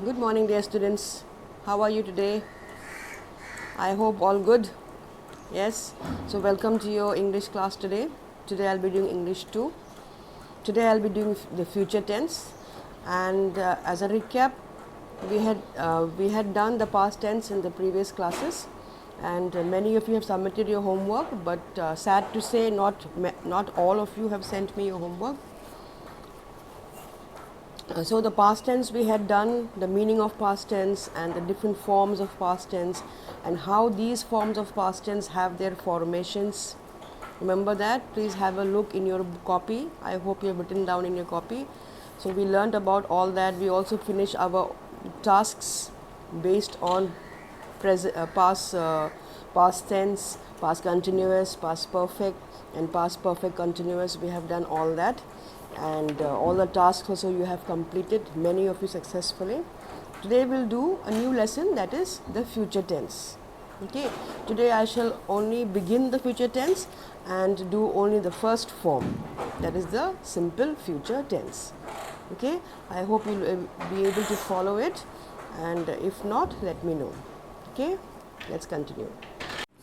Good morning, dear students. How are you today? I hope all good. Yes. So welcome to your English class today. Today I'll be doing English 2. Today I'll be doing the future tense. And as a recap, we had done the past tense in the previous classes, and many of you have submitted your homework. But sad to say, not all of you have sent me your homework. So the past tense we had done, the meaning of past tense and the different forms of past tense and how these forms of past tense have their formations. Remember that? Please have a look in your copy. I hope you have written down in your copy. So we learned about all that. We also finished our tasks based on past tense, past continuous, past perfect and past perfect continuous. We have done all that. And all the tasks also you have completed, many of you successfully. Today we'll do a new lesson, that is the future tense. Okay, today I shall only begin the future tense and do only the first form, that is the simple future tense. Okay, I hope you'll be able to follow it, and if not, let me know. Okay, let's continue.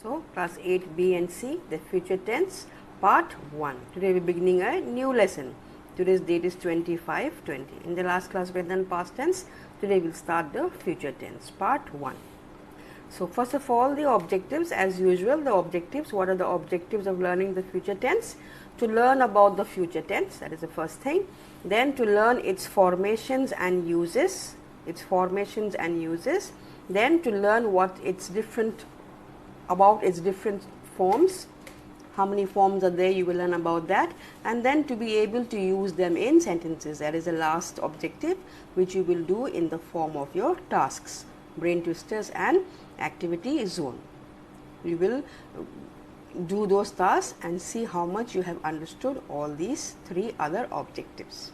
So class 8 B and C, the future tense, part 1. Today we're beginning a new lesson. Today's date is 25/20. In the last class we had done past tense. Today we'll start the future tense, part 1. So first of all, the objectives, as usual, the objectives. What are the objectives of learning the future tense? To learn about the future tense, that is the first thing. Then to learn its formations and uses, Then to learn what its different forms. How many forms are there, you will learn about that, and then to be able to use them in sentences. That is the last objective, which you will do in the form of your tasks, brain twisters and activity zone. You will do those tasks and see how much you have understood all these 3 other objectives.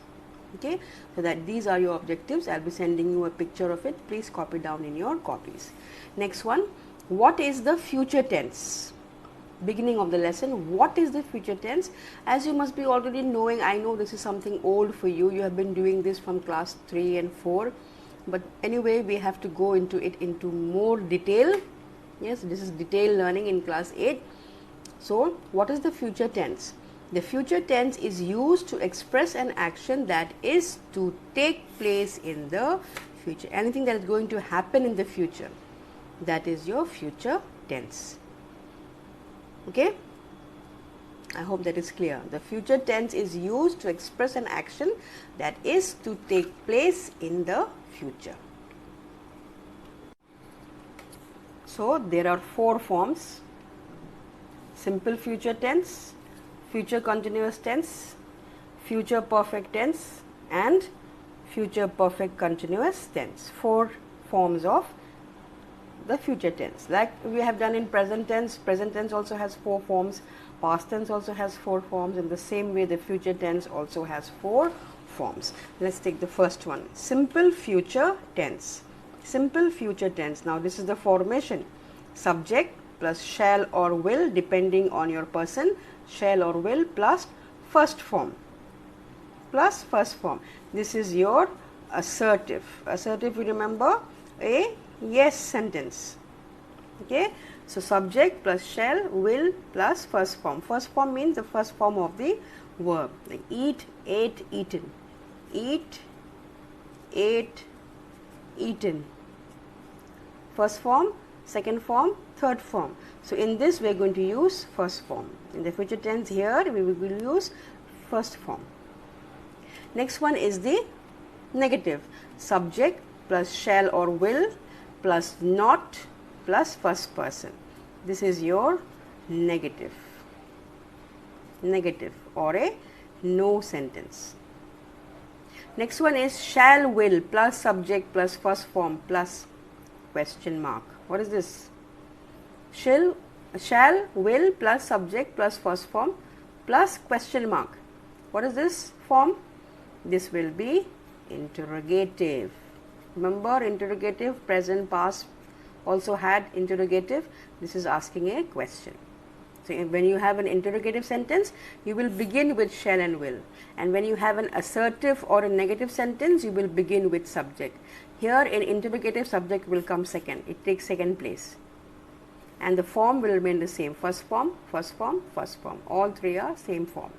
Okay, so that these are your objectives. I'll be sending you a picture of it. Please copy down in your copies. Next one, what is the future tense? Beginning of the lesson, what is the future tense? As you must be already knowing, I know this is something old for you. You have been doing this from class 3 and 4, but anyway we have to go into it into more detail. Yes, this is detailed learning in class 8. So what is the future tense? The future tense is used to express an action that is to take place in the future. Anything that is going to happen in the future, that is your future tense. Okay, I hope that is clear. The future tense is used to express an action that is to take place in the future. So there are 4 forms: simple future tense, future continuous tense, future perfect tense and future perfect continuous tense. 4 forms of the future tense. Like we have done in present tense also has 4 forms, past tense also has 4 forms. In the same way the future tense also has 4 forms. Let's take the first one, simple future tense. Simple future tense. Now this is the formation: subject plus shall or will, depending on your person, shall or will plus first form. This is your assertive. Assertive, you remember, a yes sentence. Okay, so subject plus shall, will plus first form. First form means the first form of the verb, like eat, ate, eaten. Eat, ate, eaten. First form, second form, third form. So in this we are going to use first form. In the future tense here we will use first form. Next one is the negative: subject plus shall or will plus not plus first person. This is your negative or a no sentence. Next one is shall will plus subject plus first form plus question mark. What is this? Shall will plus subject plus first form plus question mark. What is this form? This will be interrogative. Remember, interrogative, present, past also had interrogative. This is asking a question. So when you have an interrogative sentence, you will begin with shall and will, and when you have an assertive or a negative sentence, you will begin with subject. Here in interrogative, subject will come second, it takes second place, and the form will remain the same, first form, first form, first form, all three are same form.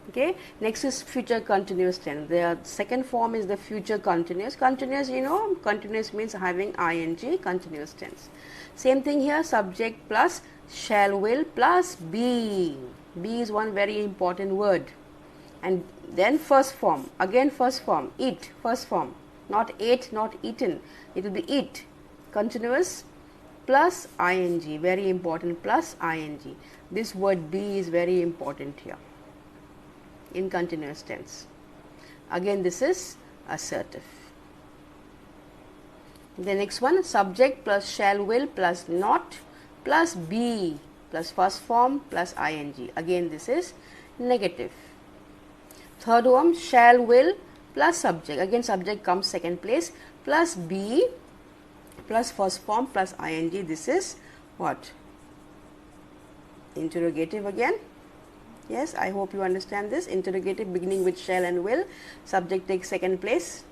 Okay, next is future continuous tense. The second form is the future continuous. Continuous, you know, continuous means having ing, continuous tense. Same thing here, subject plus shall, will plus be. Be is one very important word. And then first form, again first form, eat, first form, not ate, not eaten, it will be eat, continuous plus ing, very important, plus ing. This word be is very important here in continuous tense. Again this is assertive. The next one, subject plus shall, will plus not plus be plus first form plus ing. Again this is negative. Third one, shall, will plus subject. Again subject comes second place, plus be plus first form plus ing. This is what? Interrogative again. Yes, I hope you understand this. Interrogative beginning with shall and will, subject takes second place.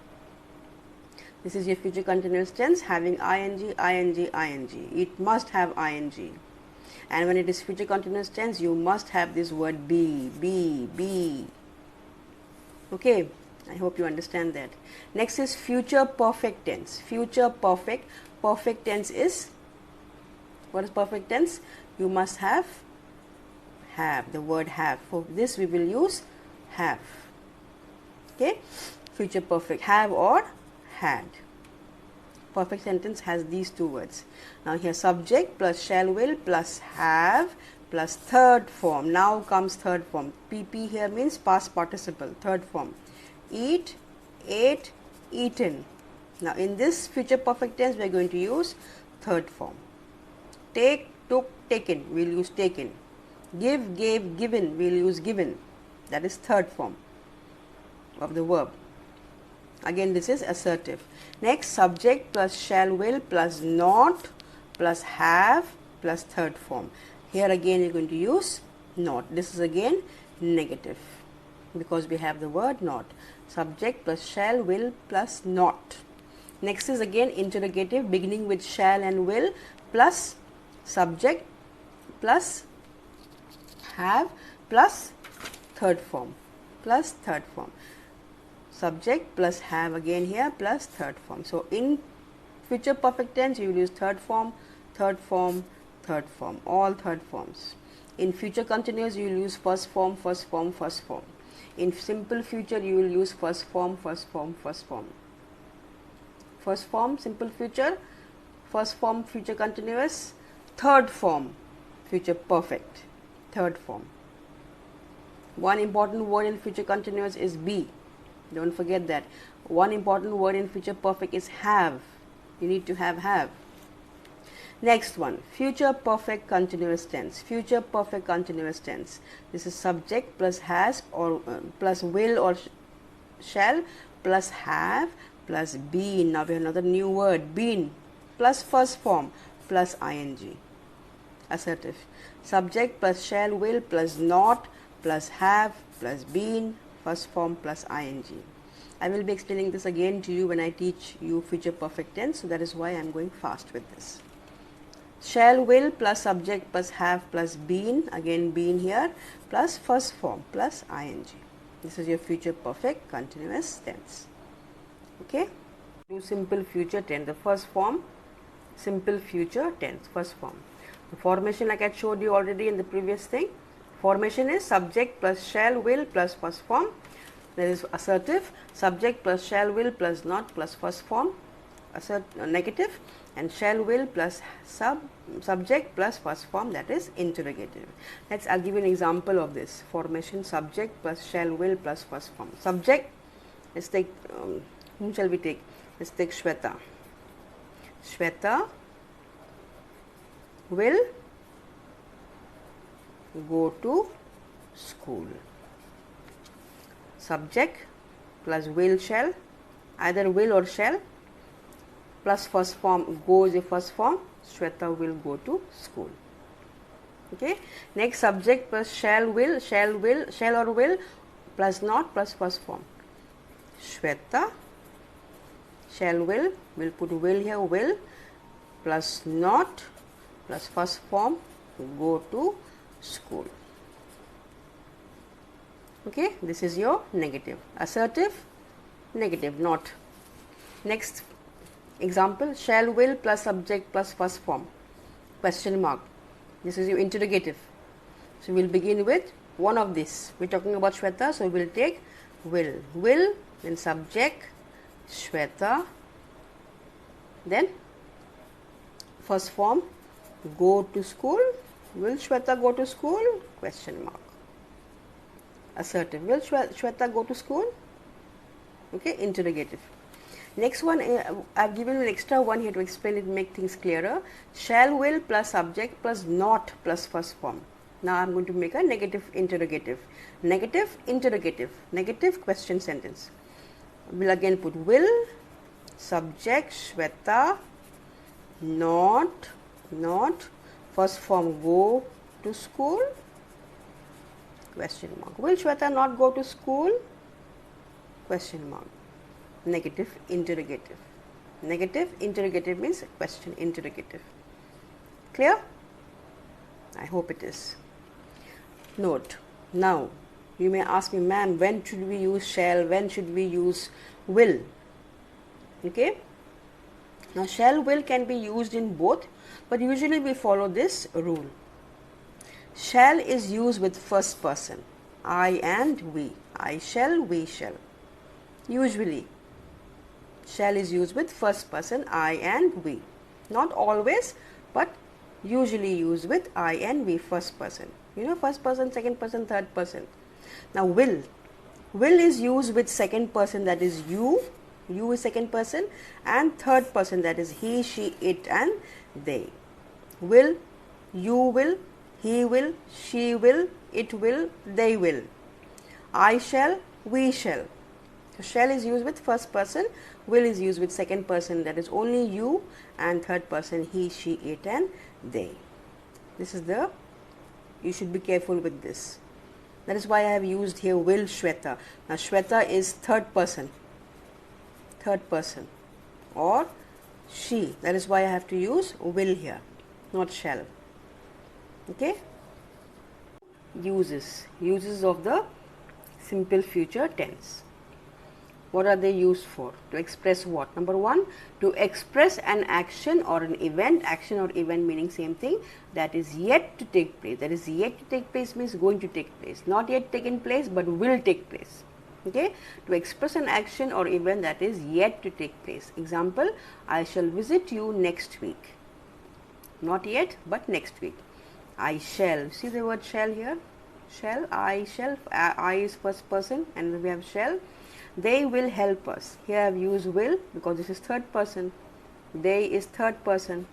This is your future continuous tense having ing, ing, ing. It must have ing. And when it is future continuous tense, you must have this word be. Okay, I hope you understand that. Next is future perfect tense. Future perfect. Perfect tense is, what is perfect tense? You must have the word have. For this we will use have. Okay, future perfect, have or had. Perfect sentence has these two words. Now here subject plus shall, will plus have plus third form. Now comes third form. PP here means past participle, third form. Eat, ate, eaten. Now in this future perfect tense we are going to use third form. Take, took, taken, we will use taken. Give, gave, given, we will use given. That is third form of the verb. Again this is assertive. Next, subject plus shall, will plus not plus have plus third form. Here again you are going to use not. This is again negative because we have the word not. Subject plus shall, will plus not. Next is again interrogative beginning with shall and will plus subject plus have plus third form, subject plus have again here plus third form. So in future perfect tense you will use third form, all third forms. In future continuous you will use first form. In simple future you will use first form, simple future, first form future continuous, third form future perfect, third form. One important word in future continuous is be. Don't forget that. One important word in future perfect is have. You need to have. Next one, future perfect continuous tense. Future perfect continuous tense. This is subject plus has or plus will or shall plus have plus been. Now we have another new word, been, plus first form plus ing. Assertive. Subject plus shall, will plus not plus have plus been, first form plus ing. I will be explaining this again to you when I teach you future perfect tense, so that is why I am going fast with this. Shall, will plus subject plus have plus been, again been here, plus first form plus ing. This is your future perfect continuous tense. Okay, do simple future tense, the first form, simple future tense, first form. The formation, like I showed you already in the previous thing, formation is subject plus shall, will plus first form. There is assertive, subject plus shall, will plus not plus first form, negative, and shall, will plus subject plus first form, that is interrogative. I'll give you an example of this formation. Subject plus shall, will plus first form. Subject, let's take, whom shall we take? Let's take Shweta. Shweta will go to school. Subject plus will, shall, either will or shall, plus first form, go is the first form. Shweta will go to school. Okay. Next, subject plus shall or will plus not plus first form. Shweta, shall will, we'll put will here, will plus not plus first form, go to school. Okay, this is your negative. Assertive, negative, not. Next example, shall will plus subject plus first form, question mark. This is your interrogative. So we'll begin with one of these. We're talking about Shweta, so we'll take will, then subject, Shweta, then first form, go to school. Will Shweta go to school? Question mark. Assertive, will Shweta go to school? Okay, interrogative. Next one, I've given you an extra one here to explain it, make things clearer. Shall will plus subject plus not plus first form. Now I'm going to make a negative interrogative. Negative interrogative. Negative question sentence. We'll again put will, subject, Shweta, not, first form, go to school, question mark. Will Shweta not go to school? Question mark. Negative interrogative. Negative interrogative means question interrogative. Clear? I hope it is. Note, now you may ask me, ma'am, when should we use shall, when should we use will? Okay. Now shall, will can be used in both, but usually we follow this rule. Shall is used with first person, I and we. I shall, we shall. Usually shall is used with first person, I and we. Not always, but usually used with I and we, first person. You know, first person, second person, third person. Now will is used with second person, that is you is second person, and third person, that is he, she, it and they. Will, you will, he will, she will, it will, they will. I shall, we shall. So shall is used with first person, will is used with second person, that is only you, and third person he, she, it and they. This is the, you should be careful with this. That is why I have used here will Shweta. Now Shweta is third person or she. That is why I have to use will here, not shall. Okay. Uses of the simple future tense. What are they used for? To express what? Number one, to express an action or an event, action or event meaning same thing, that is yet to take place. That is yet to take place means going to take place. Not yet taken place, but will take place. Okay? To express an action or event that is yet to take place. Example, I shall visit you next week. Not yet, but next week. I shall. See the word shall here? Shall, I shall. I is first person and we have shall. They will help us. Here I have used will because this is third person. They is third person.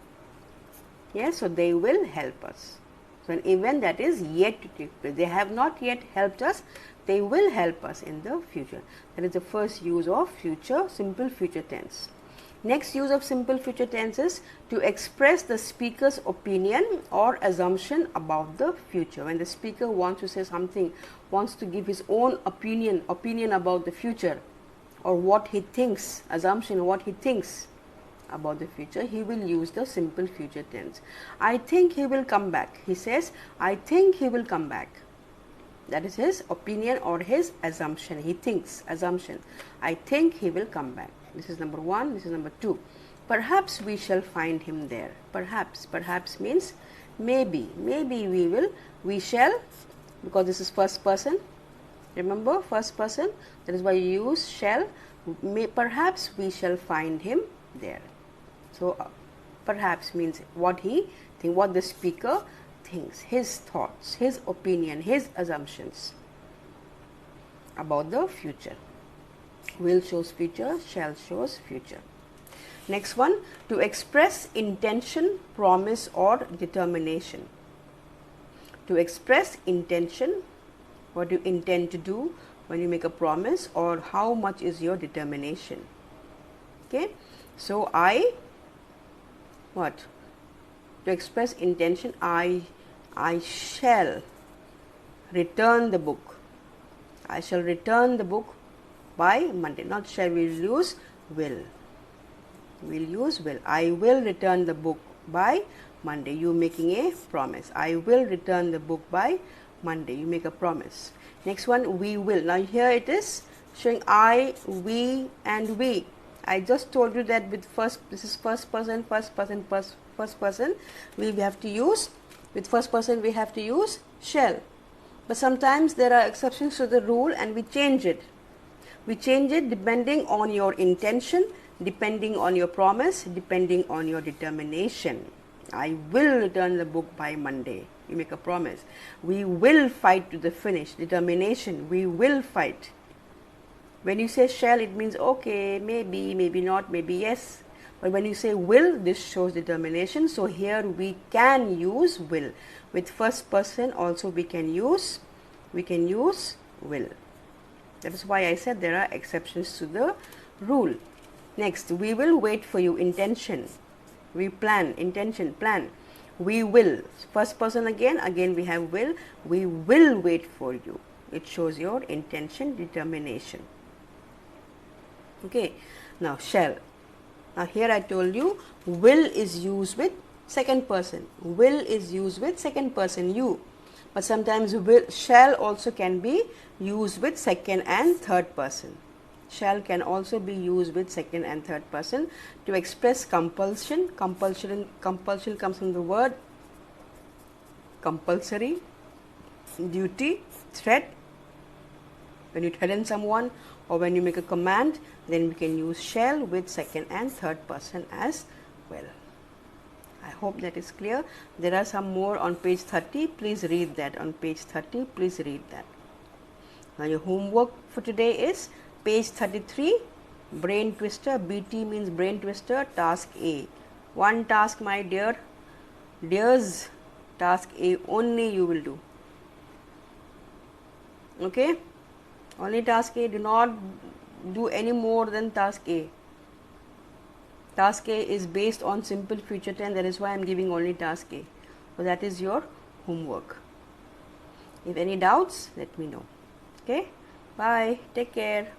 Yes, so they will help us. So an event that is yet to take place. They have not yet helped us. They will help us in the future. That is the first use of future, simple future tense. Next use of simple future tense is to express the speaker's opinion or assumption about the future. When the speaker wants to say something, wants to give his own opinion about the future, or what he thinks, assumption, what he thinks about the future, he will use the simple future tense. I think he will come back. He says, I think he will come back. That is his opinion or his assumption. He thinks, assumption. I think he will come back. This is number one. This is number two. Perhaps we shall find him there. Perhaps means maybe. Maybe we shall, because this is first person. Remember, first person. That is why you use shall. Perhaps we shall find him there. So perhaps means what he thinks, what the speaker thinks, his thoughts, his opinion, his assumptions about the future. Will shows future, shall shows future. Next one, to express intention, promise or determination. To express intention, what you intend to do when you make a promise, or how much is your determination. Okay, so I, what? To express intention, I I shall return the book. I shall return the book by Monday. Not shall, we will use will. We'll use will. I will return the book by Monday. You making a promise. I will return the book by Monday. You make a promise. Next one, we will. Now here it is showing I, we and we. I just told you that with this is first person, we have to use, with first person we have to use shall. But sometimes there are exceptions to the rule and we change it. We change it depending on your intention, depending on your promise, depending on your determination. I will return the book by Monday. You make a promise. We will fight to the finish. Determination. We will fight. When you say shall, it means okay, maybe, maybe not, maybe yes. But when you say will, this shows determination. So here we can use will. With first person also we can use will. That is why I said there are exceptions to the rule. Next, we will wait for you. Intention. We plan. Intention. Plan. We will. First person again we have will. We will wait for you. It shows your intention, determination. Okay. Now shall. Now here I told you will is used with second person. Will is used with second person, you. But sometimes will, shall also can be used with second and third person. Shall can also be used with second and third person to express compulsion. Compulsion comes from the word compulsory, duty, threat. When you threaten someone or when you make a command, then we can use shall with second and third person as well. I hope that is clear. There are some more on page 30. Please read that. On page 30, please read that. Now your homework for today is page 33, brain twister. BT means brain twister. Task A. One task, my dears. Task A only you will do. Okay? Only task A. Do not do any more than task A. Task A is based on simple future tense. That is why I am giving only task A. So that is your homework. If any doubts, let me know. Okay? Bye. Take care.